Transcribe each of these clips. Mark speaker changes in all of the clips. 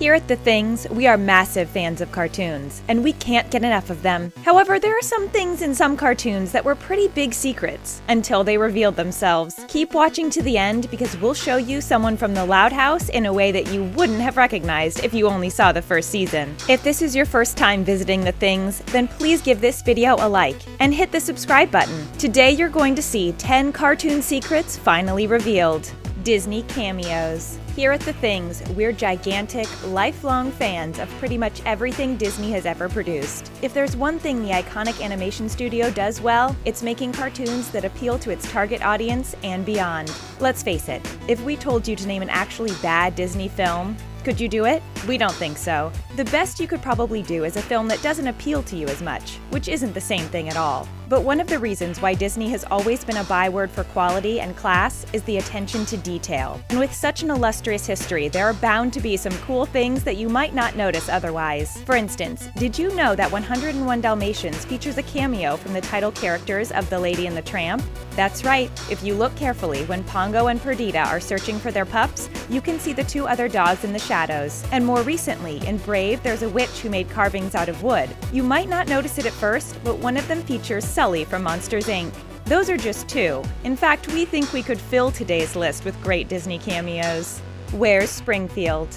Speaker 1: Here at The Things, we are massive fans of cartoons, and we can't get enough of them. However, there are some things in some cartoons that were pretty big secrets, until they revealed themselves. Keep watching to the end because we'll show you someone from the Loud House in a way that you wouldn't have recognized if you only saw the first season. If this is your first time visiting The Things, then please give this video a like, and hit the subscribe button. Today you're going to see 10 cartoon secrets finally revealed. Disney cameos. Here at The Things, we're gigantic, lifelong fans of pretty much everything Disney has ever produced. If there's one thing the iconic animation studio does well, it's making cartoons that appeal to its target audience and beyond. Let's face it, if we told you to name an actually bad Disney film, could you do it? We don't think so. The best you could probably do is a film that doesn't appeal to you as much, which isn't the same thing at all. But one of the reasons why Disney has always been a byword for quality and class is the attention to detail. And with such an illustrious history, there are bound to be some cool things that you might not notice otherwise. For instance, did you know that 101 Dalmatians features a cameo from the title characters of The Lady and the Tramp? That's right, if you look carefully, when Pongo and Perdita are searching for their pups, you can see the two other dogs in the shadows. And more recently, in Brave, there's a witch who made carvings out of wood. You might not notice it at first, but one of them features Sully from Monsters, Inc. Those are just two. In fact, we think we could fill today's list with great Disney cameos. Where's Springfield?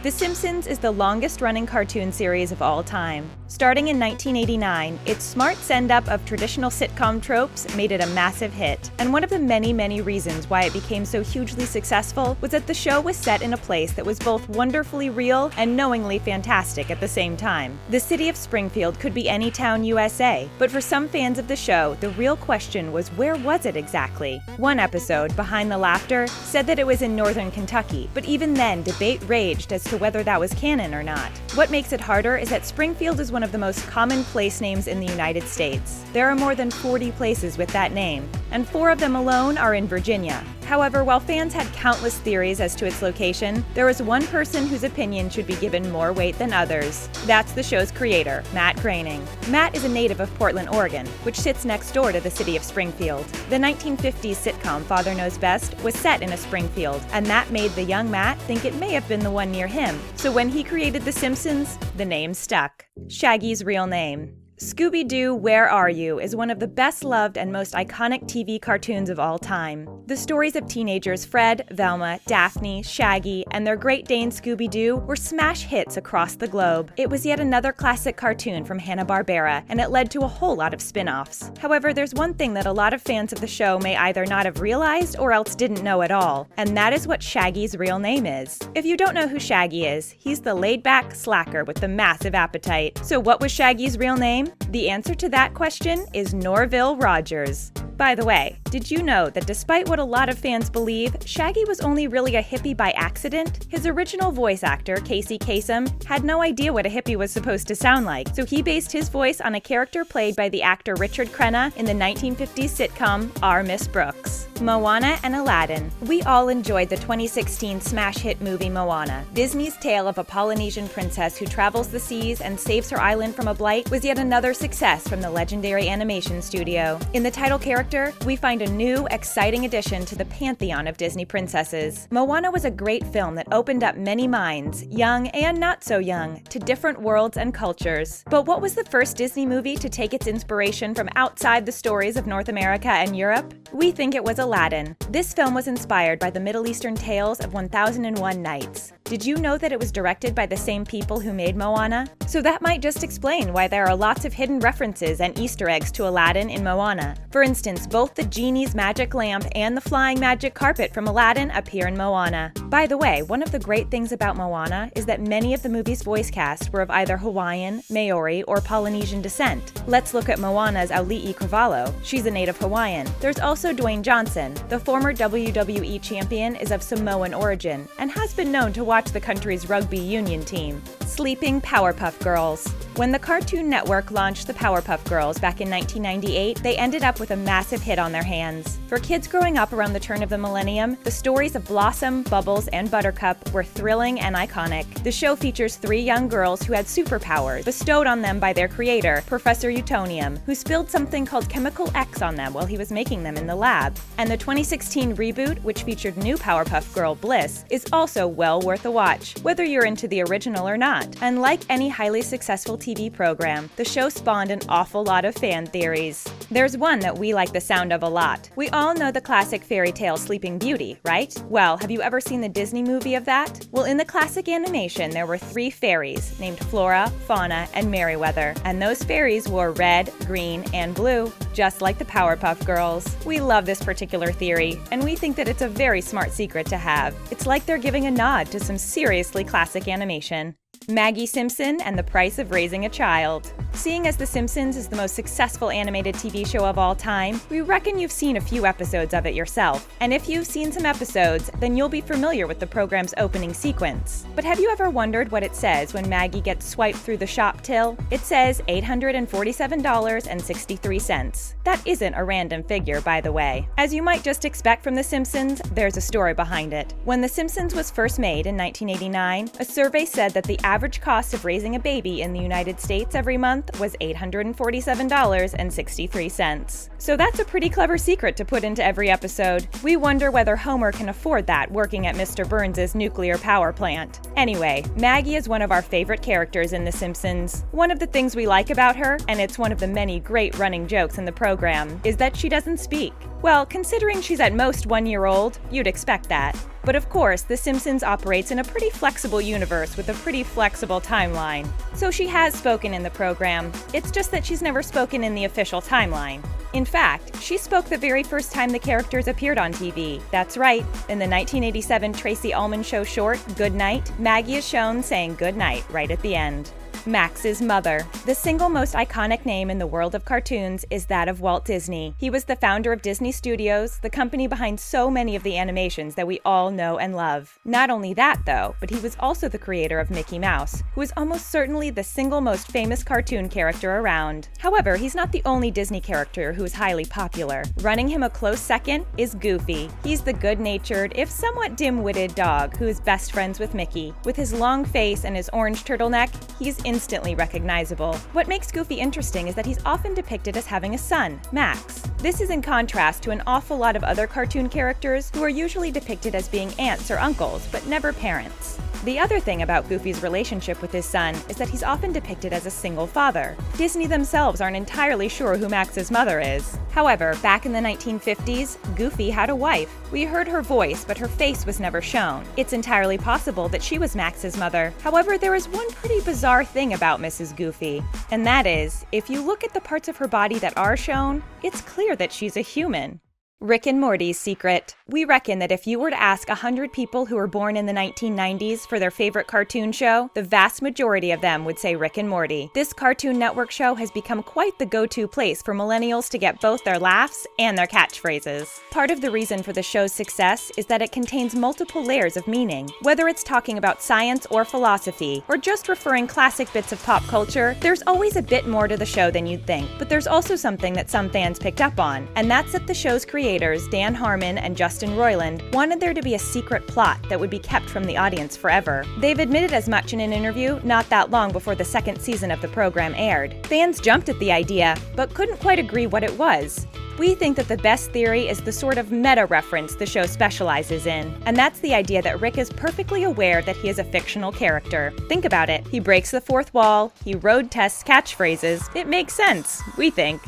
Speaker 1: The Simpsons is the longest-running cartoon series of all time. Starting in 1989, its smart send-up of traditional sitcom tropes made it a massive hit. And one of the many reasons why it became so hugely successful was that the show was set in a place that was both wonderfully real and knowingly fantastic at the same time. The city of Springfield could be any town USA, but for some fans of the show, the real question was where was it exactly? One episode, Behind the Laughter, said that it was in northern Kentucky, but even then, debate raged as to whether that was canon or not. What makes it harder is that Springfield is one of the most common place names in the United States. There are more than 40 places with that name, and 4 of them alone are in Virginia. However, while fans had countless theories as to its location, there was one person whose opinion should be given more weight than others. That's the show's creator, Matt Groening. Matt is a native of Portland, Oregon, which sits next door to the city of Springfield. The 1950s sitcom Father Knows Best was set in a Springfield, and that made the young Matt think it may have been the one near him. So when he created The Simpsons, the name stuck. Shaggy's real name. Scooby-Doo, Where Are You? Is one of the best-loved and most iconic TV cartoons of all time. The stories of teenagers Fred, Velma, Daphne, Shaggy, and their Great Dane Scooby-Doo were smash hits across the globe. It was yet another classic cartoon from Hanna-Barbera, and it led to a whole lot of spin-offs. However, there's one thing that a lot of fans of the show may either not have realized or else didn't know at all, and that is what Shaggy's real name is. If you don't know who Shaggy is, he's the laid-back slacker with the massive appetite. So what was Shaggy's real name? The answer to that question is Norville Rogers. By the way, did you know that despite what a lot of fans believe, Shaggy was only really a hippie by accident? His original voice actor, Casey Kasem, had no idea what a hippie was supposed to sound like, so he based his voice on a character played by the actor Richard Crenna in the 1950s sitcom Our Miss Brooks. Moana and Aladdin. We all enjoyed the 2016 smash hit movie Moana. Disney's tale of a Polynesian princess who travels the seas and saves her island from a blight was yet another success from the legendary animation studio. In the title character, we find a new, exciting addition to the pantheon of Disney princesses. Moana was a great film that opened up many minds, young and not so young, to different worlds and cultures. But what was the first Disney movie to take its inspiration from outside the stories of North America and Europe? We think it was Aladdin. This film was inspired by the Middle Eastern tales of 1001 Nights. Did you know that it was directed by the same people who made Moana? So that might just explain why there are lots of hidden references and Easter eggs to Aladdin in Moana. For instance, both the genie's magic lamp and the flying magic carpet from Aladdin appear in Moana. By the way, one of the great things about Moana is that many of the movie's voice cast were of either Hawaiian, Maori, or Polynesian descent. Let's look at Moana's Auli'i Cravalho. She's a native Hawaiian. There's also Dwayne Johnson. The former WWE champion is of Samoan origin and has been known to watch the country's rugby union team. Sleeping Powerpuff Girls. When the Cartoon Network launched the Powerpuff Girls back in 1998, they ended up with a massive hit on their hands. For kids growing up around the turn of the millennium, the stories of Blossom, Bubbles, Bubbles and Buttercup were thrilling and iconic. The show features 3 young girls who had superpowers bestowed on them by their creator, Professor Utonium, who spilled something called Chemical X on them while he was making them in the lab. And the 2016 reboot, which featured new Powerpuff Girl Bliss, is also well worth a watch, whether you're into the original or not. And like any highly successful TV program, the show spawned an awful lot of fan theories. There's one that we like the sound of a lot. We all know the classic fairy tale Sleeping Beauty, right? Well, have you ever seen the Disney movie of that? Well, in the classic animation, there were 3 fairies named Flora, Fauna, and Merryweather, and those fairies wore red, green, and blue, just like the Powerpuff Girls. We love this particular theory, and we think that it's a very smart secret to have. It's like they're giving a nod to some seriously classic animation. Maggie Simpson and the Price of Raising a Child. Seeing as The Simpsons is the most successful animated TV show of all time, we reckon you've seen a few episodes of it yourself. And if you've seen some episodes, then you'll be familiar with the program's opening sequence. But have you ever wondered what it says when Maggie gets swiped through the shop till? It says $847.63. That isn't a random figure, by the way. As you might just expect from The Simpsons, there's a story behind it. When The Simpsons was first made in 1989, a survey said that the average cost of raising a baby in the United States every month was $847.63. So that's a pretty clever secret to put into every episode. We wonder whether Homer can afford that working at Mr. Burns' nuclear power plant. Anyway, Maggie is one of our favorite characters in The Simpsons. One of the things we like about her, and it's one of the many great running jokes in the program, is that she doesn't speak. Well, considering she's at most 1 year old, you'd expect that. But of course, The Simpsons operates in a pretty flexible universe with a pretty flexible timeline. So she has spoken in the program, it's just that she's never spoken in the official timeline. In fact, she spoke the very first time the characters appeared on TV. That's right, in the 1987 Tracy Ullman show short, Good Night, Maggie is shown saying good night right at the end. Max's mother. The single most iconic name in the world of cartoons is that of Walt Disney. He was the founder of Disney Studios, the company behind so many of the animations that we all know and love. Not only that, though, but he was also the creator of Mickey Mouse, who is almost certainly the single most famous cartoon character around. However, he's not the only Disney character who is highly popular. Running him a close second is Goofy. He's the good-natured, if somewhat dim-witted dog who is best friends with Mickey. With his long face and his orange turtleneck, he's instantly recognizable. What makes Goofy interesting is that he's often depicted as having a son, Max. This is in contrast to an awful lot of other cartoon characters who are usually depicted as being aunts or uncles, but never parents. The other thing about Goofy's relationship with his son is that he's often depicted as a single father. Disney themselves aren't entirely sure who Max's mother is. However, back in the 1950s, Goofy had a wife. We heard her voice, but her face was never shown. It's entirely possible that she was Max's mother. However, there is one pretty bizarre thing about Mrs. Goofy, and that is, if you look at the parts of her body that are shown, it's clear that she's a human. Rick and Morty's secret. We reckon that if you were to ask 100 people who were born in the 1990s for their favorite cartoon show, the vast majority of them would say Rick and Morty. This Cartoon Network show has become quite the go-to place for millennials to get both their laughs and their catchphrases. Part of the reason for the show's success is that it contains multiple layers of meaning. Whether it's talking about science or philosophy, or just referring classic bits of pop culture, there's always a bit more to the show than you'd think. But there's also something that some fans picked up on, and that's that the show's creators, Dan Harmon and Justin Roiland, wanted there to be a secret plot that would be kept from the audience forever. They've admitted as much in an interview not that long before the second season of the program aired. Fans jumped at the idea, but couldn't quite agree what it was. We think that the best theory is the sort of meta-reference the show specializes in, and that's the idea that Rick is perfectly aware that he is a fictional character. Think about it. He breaks the fourth wall, he road tests catchphrases. It makes sense, we think.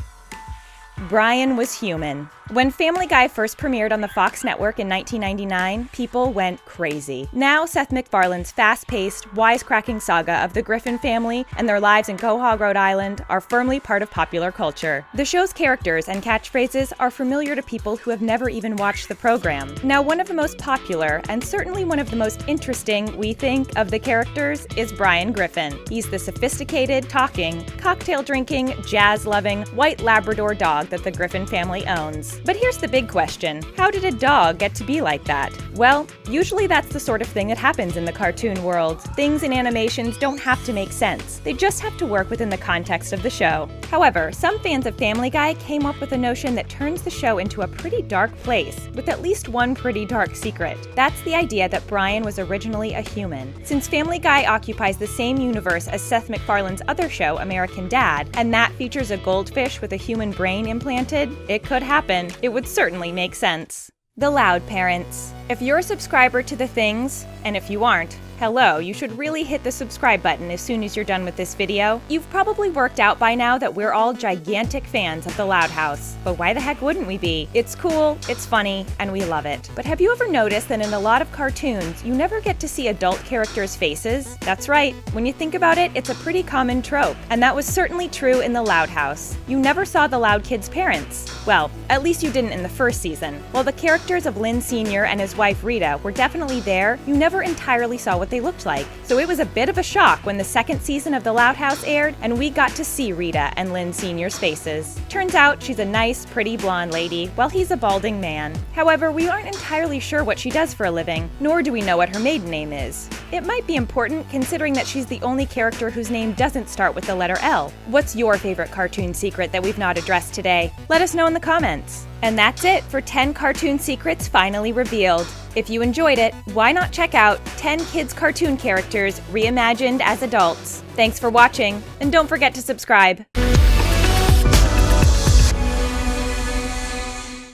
Speaker 1: Brian was human. When Family Guy first premiered on the Fox network in 1999, people went crazy. Now, Seth MacFarlane's fast-paced, wisecracking saga of the Griffin family and their lives in Quahog, Rhode Island are firmly part of popular culture. The show's characters and catchphrases are familiar to people who have never even watched the program. Now, one of the most popular, and certainly one of the most interesting, we think, of the characters is Brian Griffin. He's the sophisticated, talking, cocktail-drinking, jazz-loving, white Labrador dog that the Griffin family owns. cats. But here's the big question. How did a dog get to be like that? Well, usually that's the sort of thing that happens in the cartoon world. Things in animations don't have to make sense. They just have to work within the context of the show. However, some fans of Family Guy came up with a notion that turns the show into a pretty dark place, with at least one pretty dark secret. That's the idea that Brian was originally a human. Since Family Guy occupies the same universe as Seth MacFarlane's other show, American Dad, and that features a goldfish with a human brain implanted, it could happen. It would certainly make sense. The Loud Parents. If you're a subscriber to The Things, and if you aren't, hello, you should really hit the subscribe button as soon as you're done with this video. You've probably worked out by now that we're all gigantic fans of The Loud House, but why the heck wouldn't we be? It's cool, it's funny, and we love it. But have you ever noticed that in a lot of cartoons, you never get to see adult characters' faces? That's right, when you think about it, it's a pretty common trope, and that was certainly true in The Loud House. You never saw the Loud kids' parents. Well, at least you didn't in the first season. While the characters of Lynn Sr. and his wife Rita were definitely there, you never entirely saw what they looked like. So it was a bit of a shock when the second season of The Loud House aired and we got to see Rita and Lynn Sr.'s faces. Turns out she's a nice, pretty blonde lady, while he's a balding man. However, we aren't entirely sure what she does for a living, nor do we know what her maiden name is. It might be important considering that she's the only character whose name doesn't start with the letter L. What's your favorite cartoon secret that we've not addressed today? Let us know in the comments. And that's it for 10 cartoon secrets finally revealed. If you enjoyed it, why not check out 10 kids' cartoon characters reimagined as adults? Thanks for watching, and don't forget to subscribe.